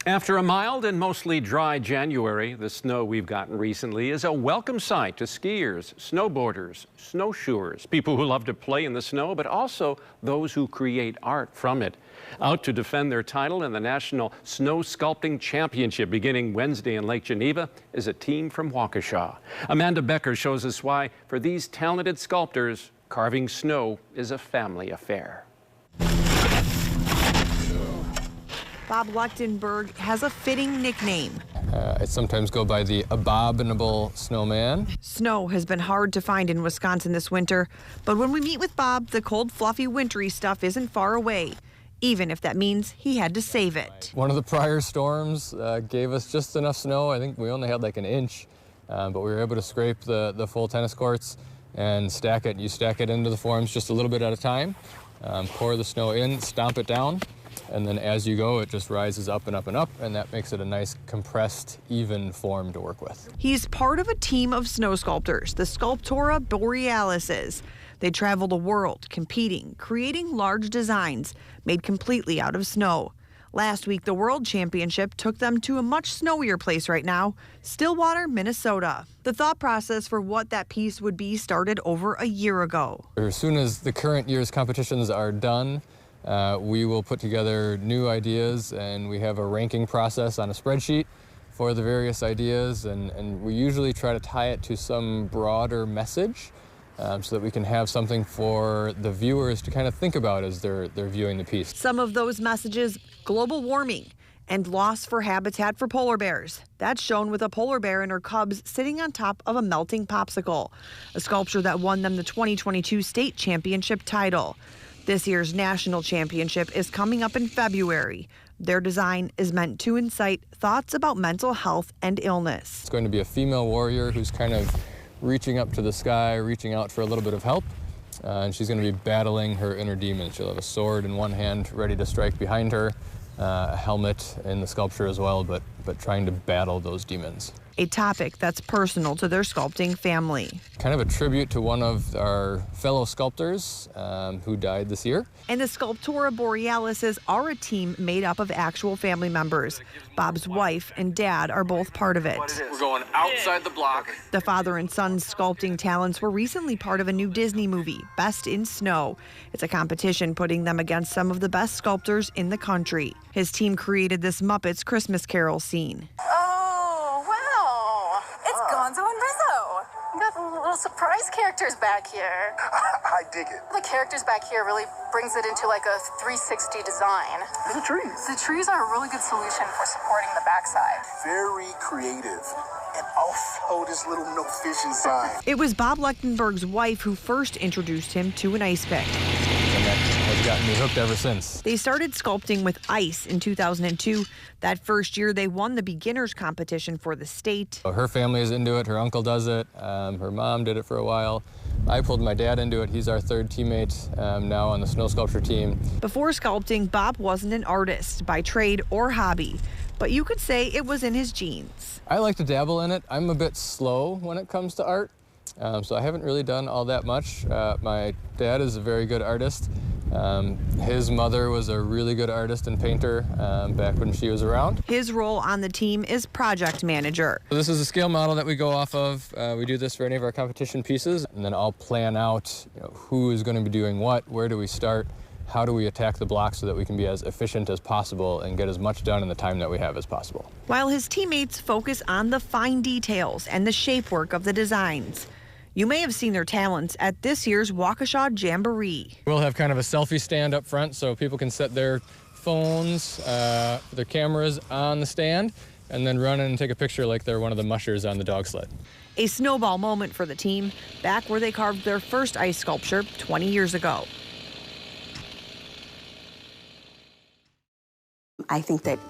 After a mild and mostly dry January, the snow we've gotten recently is a welcome sight to skiers, snowboarders, snowshoers, people who love to play in the snow, but also those who create art from it. Out to defend their title in the National Snow Sculpting Championship beginning Wednesday in Lake Geneva is a team from WAUKESHA. Amanda Becker shows us why, for these talented sculptors, carving snow is a family affair. Bob Lechtenberg has a fitting nickname. I sometimes go by the abominable snowman. Snow has been hard to find in Wisconsin this winter, but when we meet with Bob, the cold, fluffy, wintry stuff isn't far away, even if that means he had to save it. One of the prior storms gave us just enough snow. I think we only had like an inch, but we were able to scrape the full tennis courts and stack it. You stack it into the forms just a little bit at a time, pour the snow in, stomp it down, and then as you go, it just rises up and up and up, and that makes it a nice, compressed, even form to work with. He's part of a team of snow sculptors, the Sculptura Borealises. They travel the world, competing, creating large designs made completely out of snow. Last week, the World Championship took them to a much snowier place right now, Stillwater, Minnesota. The thought process for what that piece would be started over a year ago. As soon as the current year's competitions are done, we will put together new ideas, and we have a ranking process on a spreadsheet for the various ideas, and we usually try to tie it to some broader message so that we can have something for the viewers to kind of think about as they're viewing the piece. Some of those messages: global warming and loss for habitat for polar bears. That's shown with a polar bear and her cubs sitting on top of a melting popsicle, a sculpture that won them the 2022 state championship title. This year's national championship is coming up in February. Their design is meant to incite thoughts about mental health and illness. It's going to be a female warrior who's kind of reaching up to the sky, reaching out for a little bit of help, and she's going to be battling her inner demons. She'll have a sword in one hand ready to strike behind her, a helmet in the sculpture as well, but trying to battle those demons. A topic that's personal to their sculpting family. Kind of a tribute to one of our fellow sculptors who died this year. And the Sculptura Borealises are a team made up of actual family members. Bob's wife and dad are both part of it. We're going outside the block. The father and son's sculpting talents were recently part of a new Disney movie, Best in Snow. It's a competition putting them against some of the best sculptors in the country. His team created this Muppets Christmas Carol scene. Gonzo and Rizzo. We got little surprise characters back here. I dig it. The characters back here really brings it into like a 360 design. The trees. The trees are a really good solution for supporting the backside. Very creative. And also this little no fishing sign. It was Bob Lechtenberg's wife who first introduced him to an ice pick. And that has gotten me hooked ever since. They started sculpting with ice in 2002. That first year, they won the beginners competition for the state. Her family is into it. Her uncle does it. Her mom did it for a while. I pulled my dad into it. He's our third teammate now on the snow sculpture team. Before sculpting, Bob wasn't an artist by trade or hobby, but you could say it was in his genes. I like to dabble in it. I'm a bit slow when it comes to art, so I haven't really done all that much. My dad is a very good artist. His mother was a really good artist and painter back when she was around. His role on the team is project manager. So this is a scale model that we go off of. We do this for any of our competition pieces, and then I'll plan out who is going to be doing what, where do we start, how do we attack the block so that we can be as efficient as possible and get as much done in the time that we have as possible. While his teammates focus on the fine details and the shapework of the designs. You may have seen their talents at this year's WAUKESHA Jamboree. We'll have kind of a selfie stand up front so people can set their phones, their cameras on the stand, and then run in and take a picture like they're one of the mushers on the dog sled. A snowball moment for the team, back where they carved their first ice sculpture 20 years ago. I think that